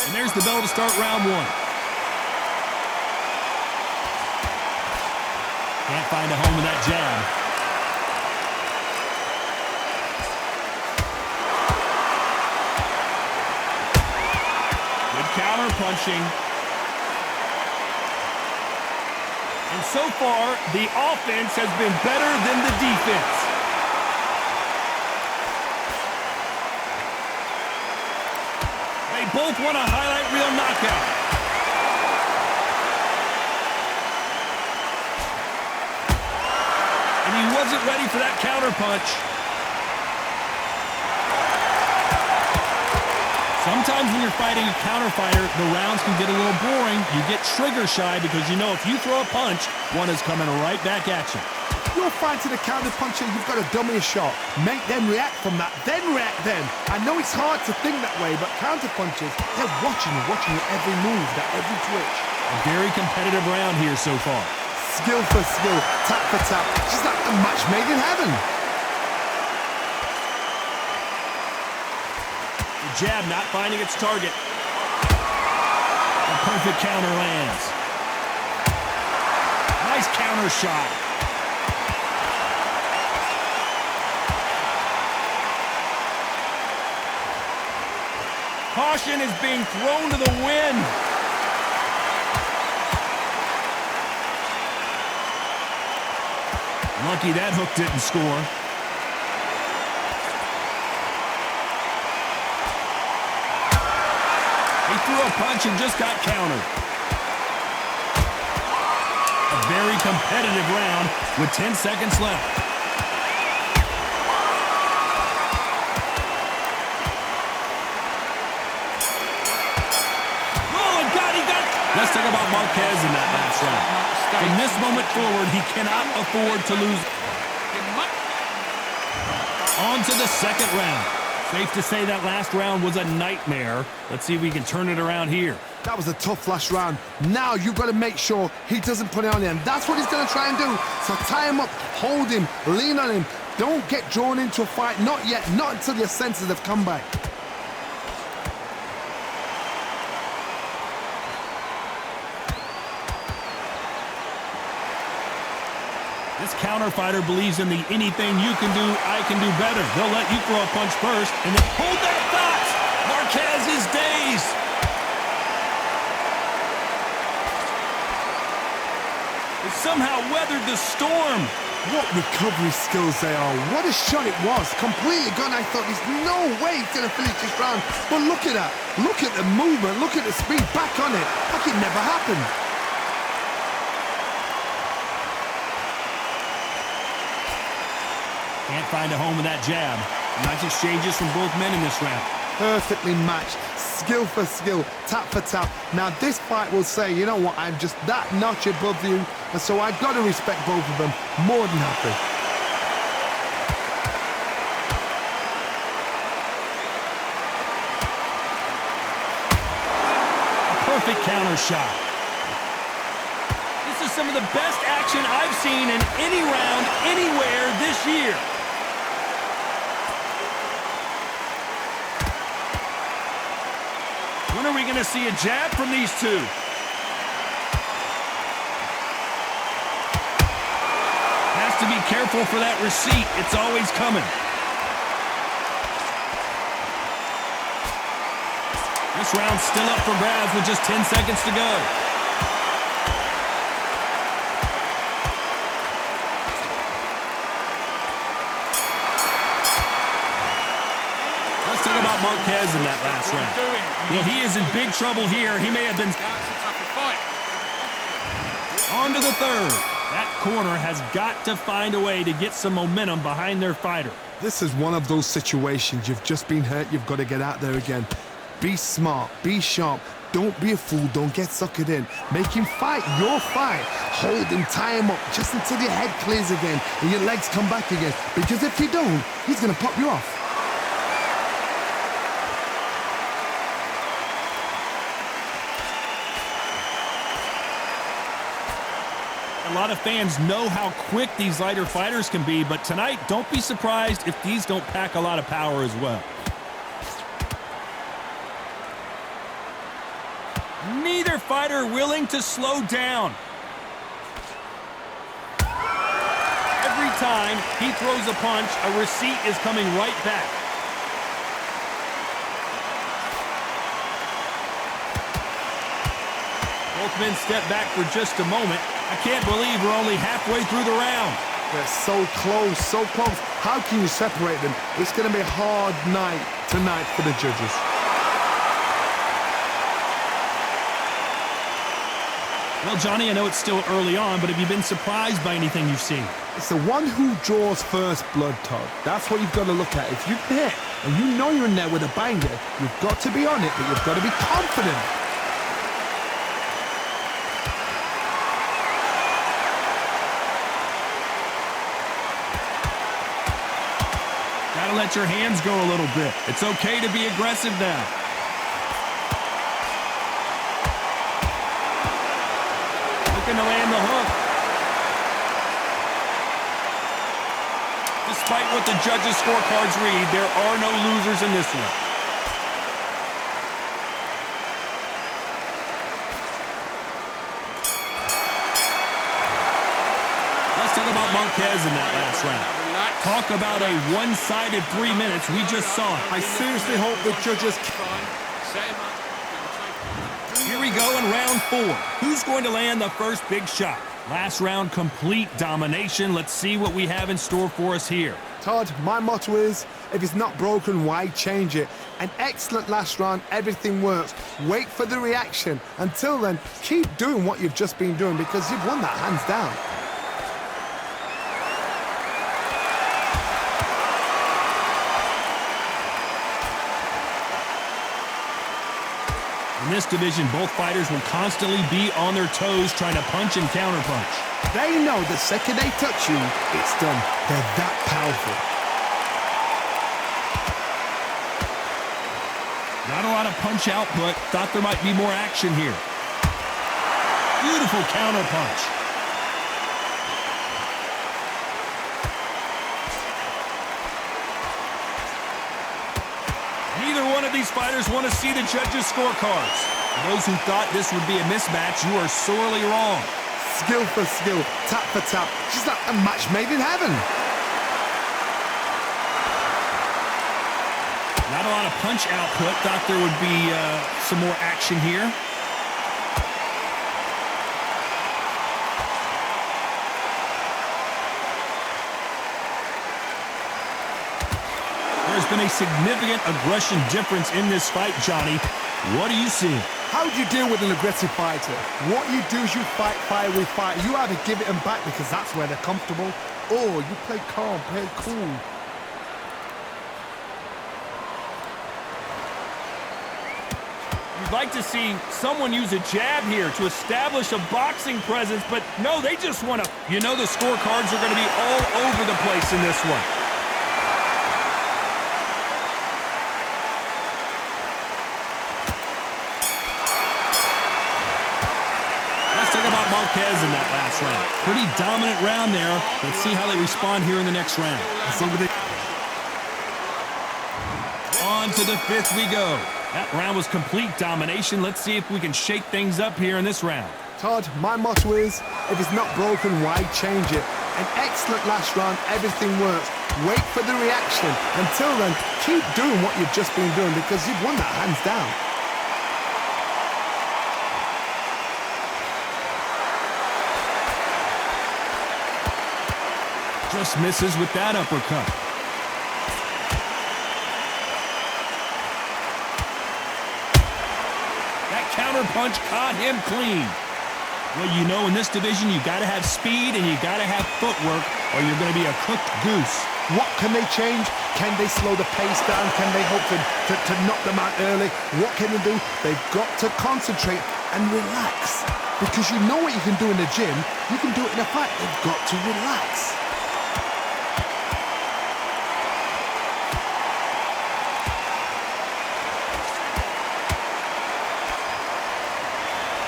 And there's the bell to start round one. Can't find a home with that jab. Good counter punching. And so far, the offense has been better than the defense. They both want a highlight reel knockout. And he wasn't ready for that counter punch. Sometimes when you're fighting a counter fighter, the rounds can get a little boring. You get trigger shy because you know if you throw a punch, one is coming right back at you. You're fighting a counter puncher, you've got to dummy a shot. Make them react from that, then react then. I know it's hard to think that way, but counter punchers, they're watching your every move, that every twitch. A very competitive round here so far. Skill for skill, tap for tap. Just like a match made in heaven. The jab not finding its target. A perfect counter lands. Nice counter shot. Caution is being thrown to the wind. Lucky that hook didn't score. He threw a punch and just got countered. A very competitive round with 10 seconds left. Let's talk about Marquez in that last round. From this moment forward, he cannot afford to lose. On to the second round. Safe to say that last round was a nightmare. Let's see if we can turn it around here. That was a tough last round. Now you've got to make sure he doesn't put it on him. That's what he's going to try and do. So tie him up, hold him, lean on him. Don't get drawn into a fight. Not yet. Not until your senses have come back. This counter fighter believes in the anything you can do, I can do better. They'll let you throw a punch first, and then hold that thought! Marquez is dazed. It somehow weathered the storm. What recovery skills they are. What a shot it was. Completely gone. I thought there's no way he's going to finish this round. But look at that. Look at the movement. Look at the speed. Back on it. Like it never happened. Can't find a home with that jab. Nice exchanges from both men in this round. Perfectly matched. Skill for skill. Tap for tap. Now this fight will say, you know what, I'm just that notch above you. And so I've got to respect both of them. More than happy. A perfect counter shot. This is some of the best action I've seen in any round, anywhere this year. When are we going to see a jab from these two? Has to be careful for that receipt. It's always coming. This round's still up for grabs with just 10 seconds to go. Let's talk about Marquez in that last round. Well, he is in big trouble here. He may have been... On to the third. That corner has got to find a way to get some momentum behind their fighter. This is one of those situations. You've just been hurt. You've got to get out there again. Be smart. Be sharp. Don't be a fool. Don't get suckered in. Make him fight your fight. Hold him, tie him up just until your head clears again and your legs come back again. Because if you don't, he's going to pop you off. A lot of fans know how quick these lighter fighters can be, but tonight, don't be surprised if these don't pack a lot of power as well. Neither fighter willing to slow down. Every time he throws a punch, a receipt is coming right back. Both men step back for just a moment. I can't believe we're only halfway through the round. They're so close, so close. How can you separate them? It's going to be a hard night tonight for the judges. Well, Johnny, I know it's still early on, but have you been surprised by anything you've seen? It's the one who draws first blood, Todd. That's what you've got to look at. If you're there and you know you're in there with a banger, you've got to be on it, but you've got to be confident. Gotta let your hands go a little bit. It's okay to be aggressive now. Looking to land the hook. Despite what the judges' scorecards read, there are no losers in this one. Let's talk about Marquez in that last round. Talk about a one-sided 3 minutes. We just saw it. I seriously hope the judges... Here we go in round 4. Who's going to land the first big shot? Last round, complete domination. Let's see what we have in store for us here. Todd, my motto is, if it's not broken, why change it? An excellent last round, everything works. Wait for the reaction. Until then, keep doing what you've just been doing because you've won that hands down. In this division, both fighters will constantly be on their toes trying to punch and counterpunch. They know the second they touch you, it's done. They're that powerful. Not a lot of punch output. Thought there might be more action here. Beautiful counterpunch. Neither one of these fighters want to see the judges' scorecards. For those who thought this would be a mismatch, you are sorely wrong. Skill for skill, tap for tap. Just like a match made in heaven. Not a lot of punch output. Thought there would be some more action here. There's been a significant aggression difference in this fight, Johnny. What do you see? How do you deal with an aggressive fighter? What you do is you fight fire with fire. You either give it them back because that's where they're comfortable, or you play calm, play cool. You'd like to see someone use a jab here to establish a boxing presence, but no, they just want to... You know the scorecards are going to be all over the place in this one. About Marquez in that last round. Pretty dominant round there. Let's see how they respond here in the next round. On to the 5th we go. That round was complete domination. Let's see if we can shake things up here in this round. Todd, my motto is, if it's not broken, why change it? An excellent last round, everything works. Wait for the reaction. Until then, keep doing what you've just been doing because you've won that hands down. Just misses with that uppercut. That counter punch caught him clean. Well, you know, in this division, you got to have speed and you got to have footwork or you're going to be a cooked goose. What can they change? Can they slow the pace down? Can they hope to knock them out early? What can they do? They've got to concentrate and relax. Because you know what you can do in the gym, you can do it in a fight. They've got to relax.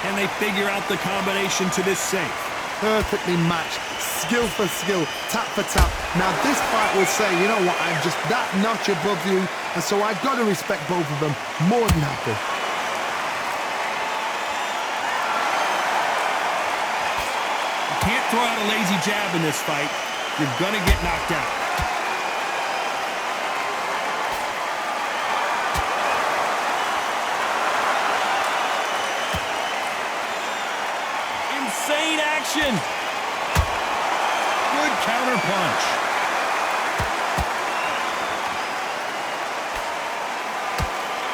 Can they figure out the combination to this safe? Perfectly matched, skill for skill, tap for tap. Now this fight will say, you know what, I'm just that notch above you, and so I've got to respect both of them. More than happy. throw out a lazy jab in this fight, you're going to get knocked out. Insane action. Good counter punch.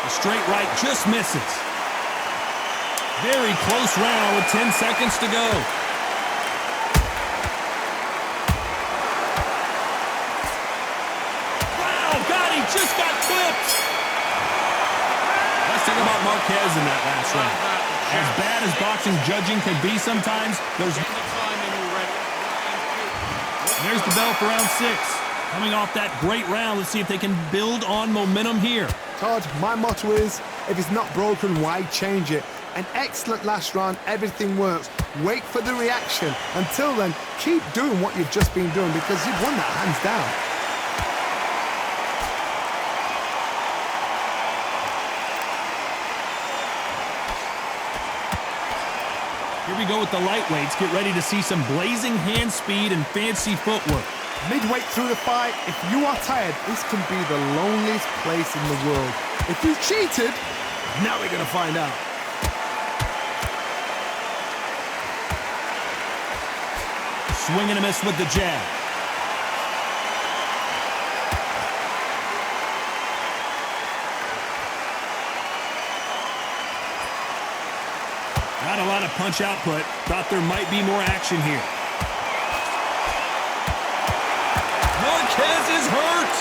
The straight right just misses. Very close round with 10 seconds to go. Wow, Gatti just got clipped. Let's think about Marquez in that last round. As bad as boxing judging can be sometimes, there's the bell for round 6. Coming off that great round, let's see if they can build on momentum here. Todd, my motto is, if it's not broken, why change it? An excellent last round, everything works. Wait for the reaction. Until then, keep doing what you've just been doing because you've won that hands down. Here we go with the lightweights. Get ready to see some blazing hand speed and fancy footwork. Midway through the fight, if you are tired, this can be the loneliest place in the world. If you cheated, now we're going to find out. Swing and a miss with the jab. Not a lot of punch output. Thought there might be more action here. Marquez is hurt.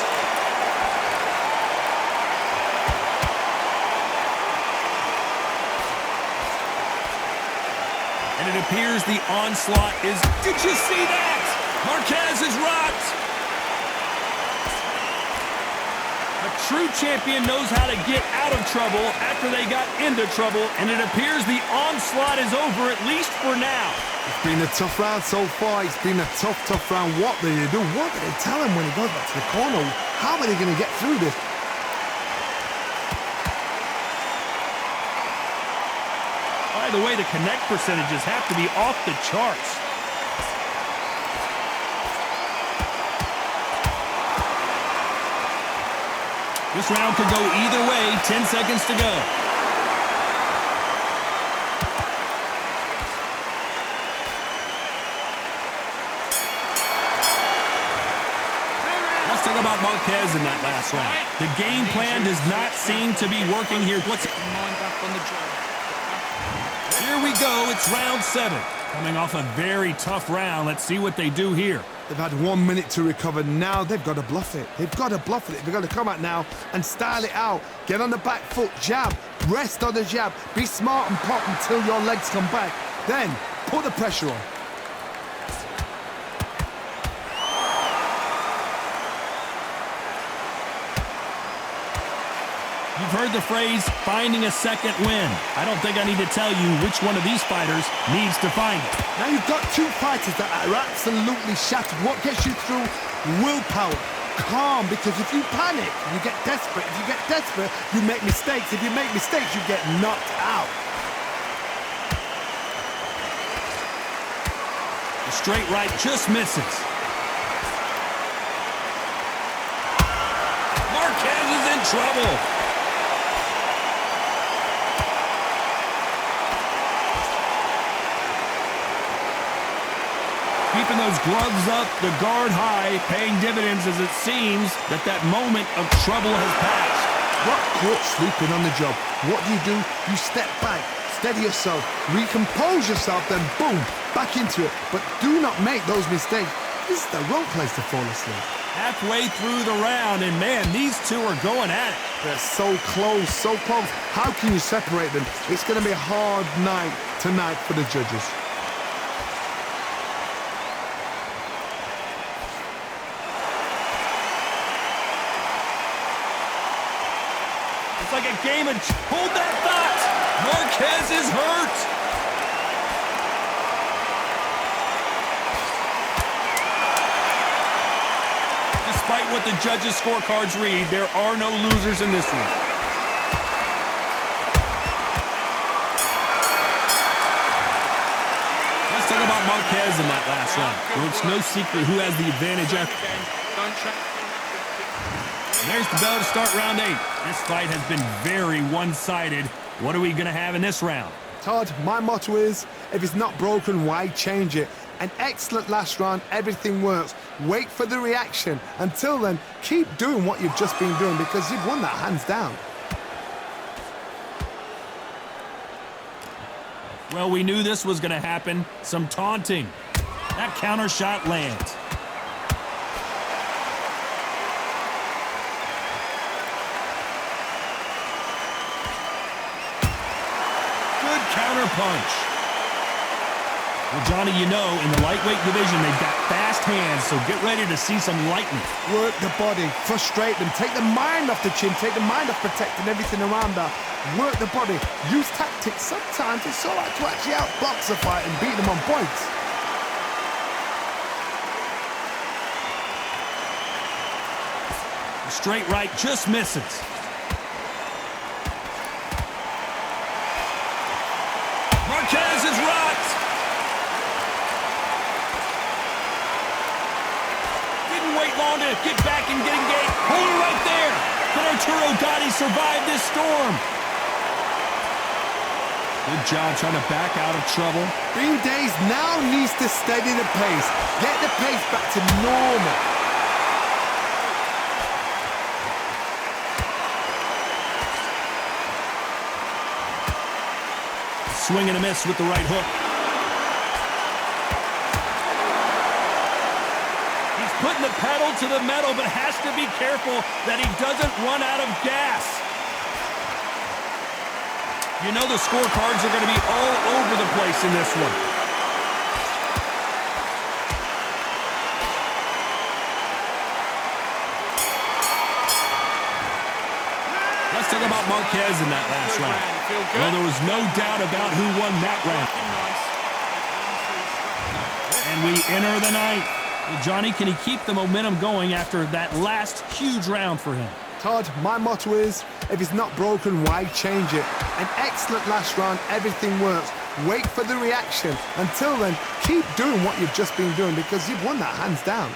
And it appears the onslaught is... Did you see that? Marquez is rocked. A true champion knows how to get out of trouble after they got into trouble, and it appears the onslaught is over, at least for now. It's been a tough round so far. It's been a tough round. What do they do? What do they tell him when he goes back to the corner? How are they going to get through this? By the way, the connect percentages have to be off the charts. This round could go either way. 10 seconds to go. Let's talk about Marquez in that last round. The game plan does not seem to be working here. Here we go. It's round 7. Coming off a very tough round. Let's see what they do here. They've had 1 minute to recover. Now they've got to bluff it. They've got to bluff it. They've got to come out now and style it out. Get on the back foot, jab, rest on the jab. Be smart and pop until your legs come back. Then put the pressure on. You've heard the phrase, finding a second win. I don't think I need to tell you which one of these fighters needs to find it. Now you've got two fighters that are absolutely shattered. What gets you through? Willpower. Calm, because if you panic, you get desperate. If you get desperate, you make mistakes. If you make mistakes, you get knocked out. The straight right just misses. Marquez is in trouble. Keeping those gloves up, the guard high, paying dividends as it seems that moment of trouble has passed. Got caught sleeping on the job. What do? You step back, steady yourself, recompose yourself, then boom, back into it. But do not make those mistakes. This is the wrong place to fall asleep. Halfway through the round, and man, these two are going at it. They're so close, so close. How can you separate them? It's going to be a hard night tonight for the judges. It's like a game of... Hold that thought! Marquez is hurt! Despite what the judges' scorecards read, there are no losers in this one. Let's talk about Marquez in that last round. Well, it's no secret who has the advantage after. There's the bell to start round 8. This fight has been very one-sided. What are we going to have in this round? Todd, my motto is, if it's not broken, why change it? An excellent last round, everything works. Wait for the reaction. Until then, keep doing what you've just been doing because you've won that hands down. Well, we knew this was going to happen. Some taunting. That counter shot lands. Good counter punch. Well, Johnny, you know, in the lightweight division, they've got fast hands, so get ready to see some lightning. Work the body, frustrate them, take the mind off the chin, take the mind off protecting everything around that. Work the body, use tactics. Sometimes it's all right to actually outbox a fight and beat them on points. The straight right just misses. Marquez is rocked. Didn't wait long to get back and get engaged. Hold it right there. Can Arturo Gatti survive this storm? Good job trying to back out of trouble. Bean Days now needs to steady the pace. Get the pace back to normal. Swing and a miss with the right hook. He's putting the pedal to the metal, but has to be careful that he doesn't run out of gas. You know the scorecards are going to be all over the place in this one. Let's talk about Marquez in that last round. Well, there was no doubt about who won that round. And we enter the ninth. Well, Johnny, can he keep the momentum going after that last huge round for him? Todd, my motto is, if it's not broken, why change it? An excellent last round, everything works. Wait for the reaction. Until then, keep doing what you've just been doing because you've won that hands down.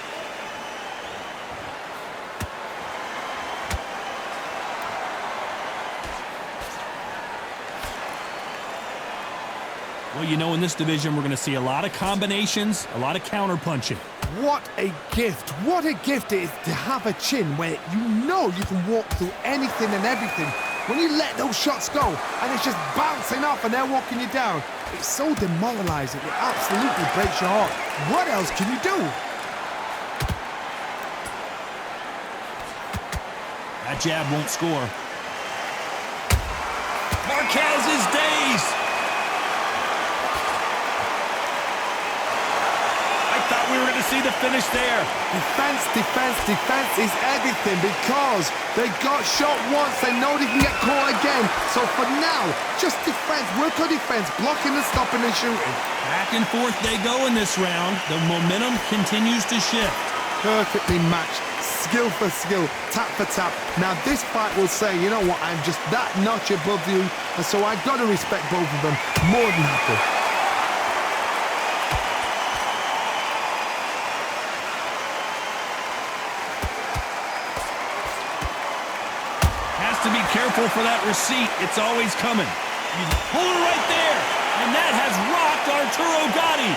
Well, you know, in this division, we're going to see a lot of combinations, a lot of counter-punching. What a gift. What a gift it is to have a chin where you know you can walk through anything and everything. When you let those shots go and it's just bouncing off and they're walking you down, it's so demoralizing. It absolutely breaks your heart. What else can you do? That jab won't score. Marquez is dazed. Thought we were going to see the finish there. Defense, defense, defense is everything because they got shot once. They know they can get caught again. So for now, just defense, work on defense, blocking and stopping and shooting. Back and forth they go in this round. The momentum continues to shift. Perfectly matched, skill for skill, tap for tap. Now this fight will say, you know what, I'm just that notch above you, and so I got to respect both of them more than happy. To be careful for that receipt. It's always coming. You hold it right there. And that has rocked Arturo Gatti.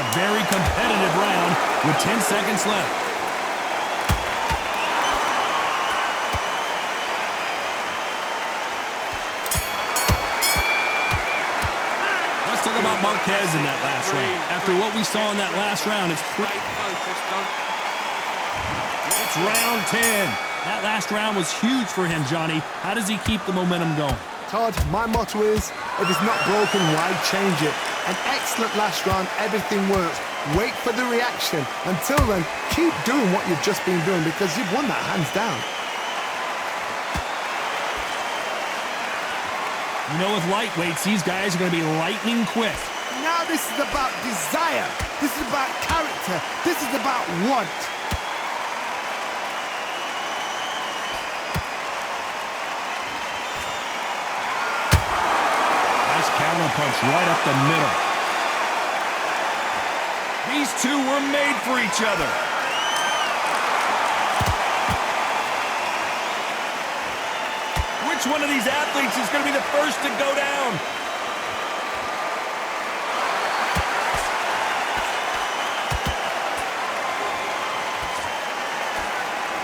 A very competitive round with 10 seconds left. Let's talk about Marquez in that last round. After what we saw in that last round, it's round 10. That last round was huge for him, Johnny. How does he keep the momentum going? Todd, my motto is, if it's not broken, why change it? An excellent last round, everything works. Wait for the reaction. Until then, keep doing what you've just been doing because you've won that hands down. You know, with lightweights, these guys are going to be lightning quick. Now this is about desire. This is about character. This is about want. counterpunch right up the middle. These two were made for each other. Which one of these athletes is going to be the first to go down?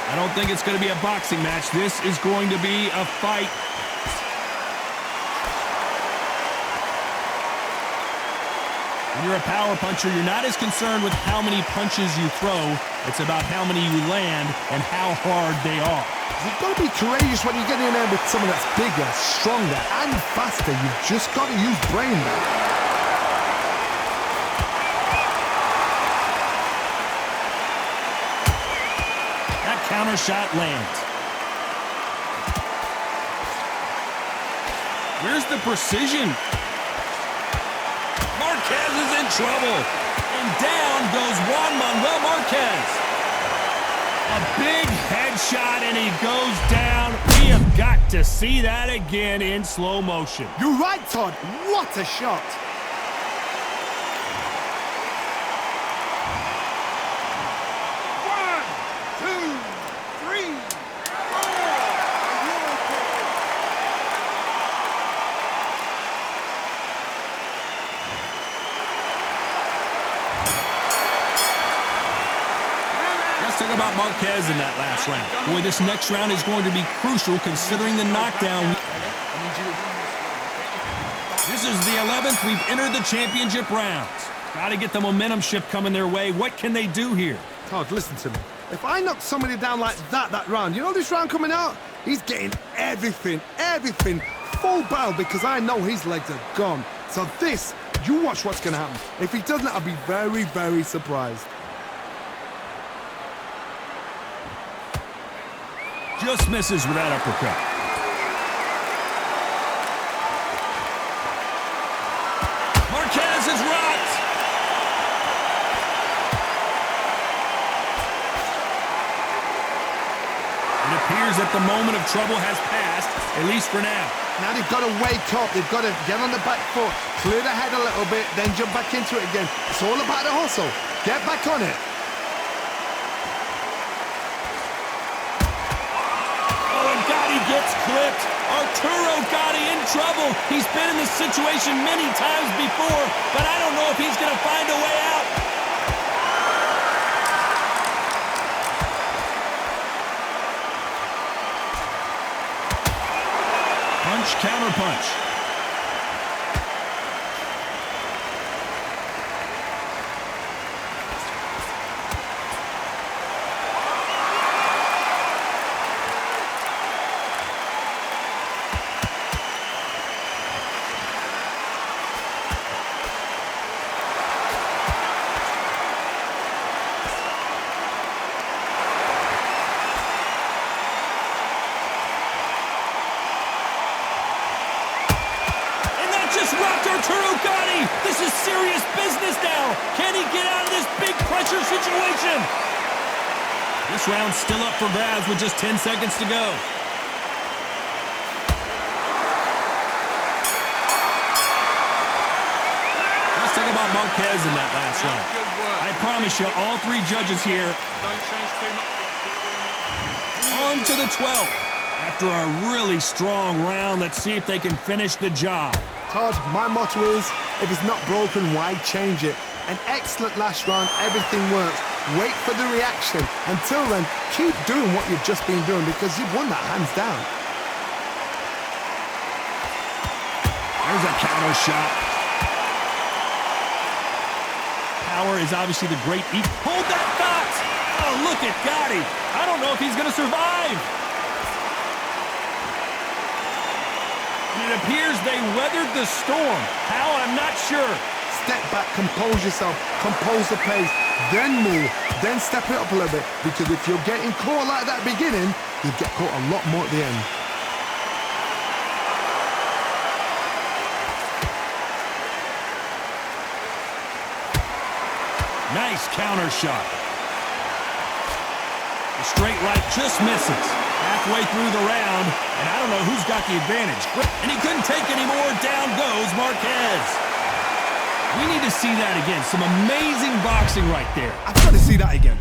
I don't think it's going to be a boxing match. This is going to be a fight. When you're a power puncher, you're not as concerned with how many punches you throw. It's about how many you land and how hard they are. You've got to be courageous when you get in there with someone that's bigger, stronger, and faster. You've just got to use brain there. That counter shot lands. Where's the precision? Marquez is in trouble. And down goes Manuel Marquez. A big headshot, and he goes down. We have got to see that again in slow motion. You're right, Todd. What a shot. Talk about Marquez in that last round. Boy, this next round is going to be crucial considering the knockdown. This is the 11th. We've entered the championship rounds. Got to get the momentum shift coming their way. What can they do here? Todd, listen to me. If I knock somebody down like that round, you know this round coming out? He's getting everything, full barrel because I know his legs are gone. So this, you watch what's going to happen. If he doesn't, I'll be very, very surprised. Just misses with that uppercut. Marquez is rocked. It appears that the moment of trouble has passed, at least for now. Now they've got to wake up. They've got to get on the back foot, clear the head a little bit, then jump back into it again. It's all about the hustle. Get back on it. Gatti gets clipped. Arturo Gatti in trouble. He's been in this situation many times before, but I don't know if he's going to find a way out. Punch, counter punch. Arturo Gatti, this is serious business now. Can he get out of this big pressure situation? This round's still up for grabs with just 10 seconds to go. Let's talk about Marquez in that last round. I promise you, all three judges here. On to the 12th. After a really strong round, let's see if they can finish the job. Todd, my motto is, if it's not broken, why change it? An excellent last round, everything works. Wait for the reaction. Until then, keep doing what you've just been doing because you've won that hands down. There's a counter shot. Power is obviously the great beat. Hold that thought! Oh, look at Gatti. I don't know if he's going to survive. It appears they weathered the storm. How? I'm not sure. Step back, compose yourself, compose the pace, then move, then step it up a little bit. Because if you're getting caught like that beginning, you get caught a lot more at the end. Nice counter shot. The straight right just misses. halfway through the round, and I don't know who's got the advantage. And he couldn't take any more. Down goes Marquez. We need to see that again. Some amazing boxing right there. I've got to see that again.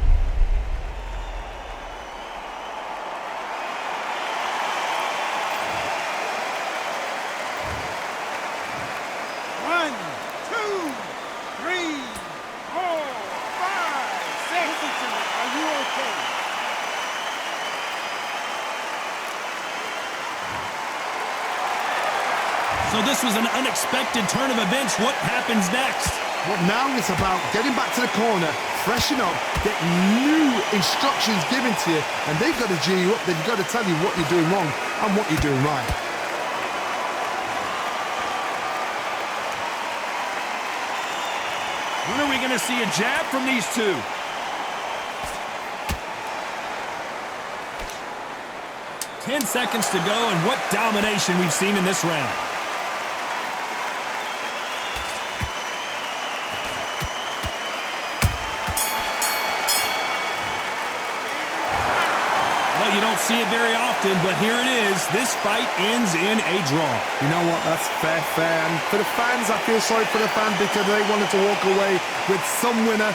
So this was an unexpected turn of events. What happens next? Well, now it's about getting back to the corner, freshen up, get new instructions given to you, and they've got to G you up. They've got to tell you what you're doing wrong and what you're doing right. When are we going to see a jab from these two? Ten seconds to go, and what domination we've seen in this round. You don't see it very often, but here it is. This fight ends in a draw. You know what? That's fair. And for the fans, I feel sorry for the fans because they wanted to walk away with some winner.